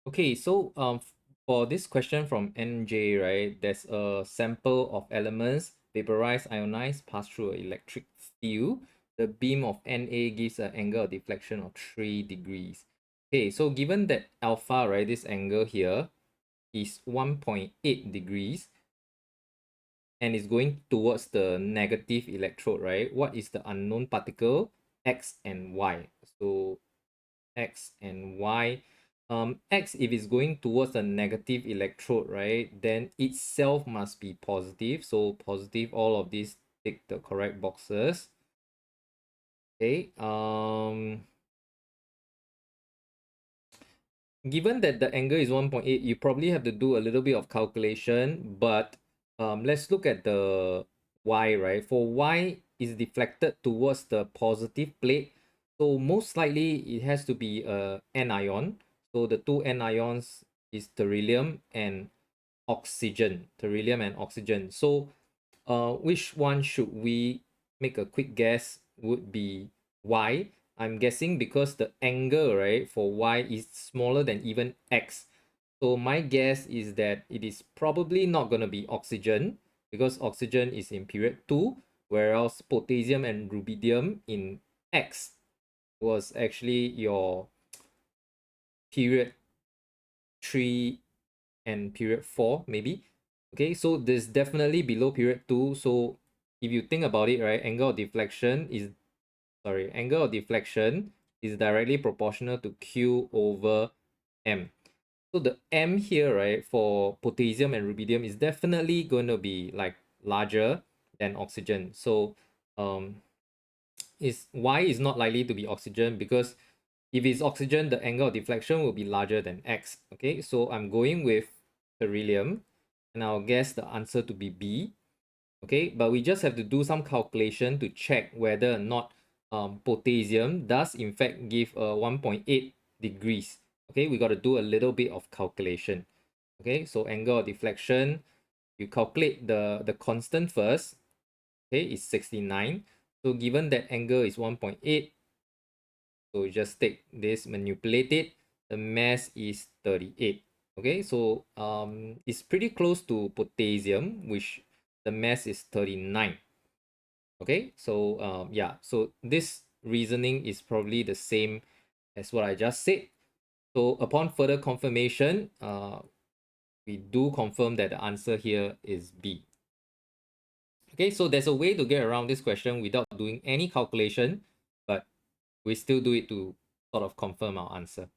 Okay, so for this question from NJ, right, there's a sample of elements vaporized, ionized, pass through an electric field. The beam of Na gives an angle of deflection of 3 degrees. Okay, so given that alpha, right, this angle here is 1.8 degrees and is going towards the negative electrode, right? What is the unknown particle? X and Y. So X and Y. X, if it's going towards a negative electrode, right, then itself must be positive. So positive, all of these tick the correct boxes. Okay. Given that the angle is 1.8, you probably have to do a little bit of calculation, but let's look at the Y, right? For Y is deflected towards the positive plate. So most likely it has to be a anion. So the two anions is beryllium and oxygen. Beryllium and oxygen. So which one should we make a quick guess would be Y? I'm guessing because the angle, right, for Y is smaller than even X. So my guess is that it is probably not going to be oxygen because oxygen is in period 2, whereas potassium and rubidium in X was actually your period 3 and period 4 maybe. Okay, so this definitely below period 2. So if you think about it, right, angle of deflection is directly proportional to Q over M. So the M here, right, for potassium and rubidium is definitely going to be like larger than oxygen. So is Y is not likely to be oxygen because if it's oxygen, the angle of deflection will be larger than X. Okay, so I'm going with beryllium and I'll guess the answer to be B. Okay, but we just have to do some calculation to check whether or not potassium does in fact give 1.8 degrees. Okay, we got to do a little bit of calculation. Okay, so angle of deflection, you calculate the constant first. Okay, it's 69. So given that angle is 1.8, so you just take this, manipulate it, the mass is 38. Okay, so it's pretty close to potassium, which the mass is 39. Okay, so yeah, so this reasoning is probably the same as what I just said. So upon further confirmation, we do confirm that the answer here is B. Okay, so there's a way to get around this question without doing any calculation, but we still do it to sort of confirm our answer.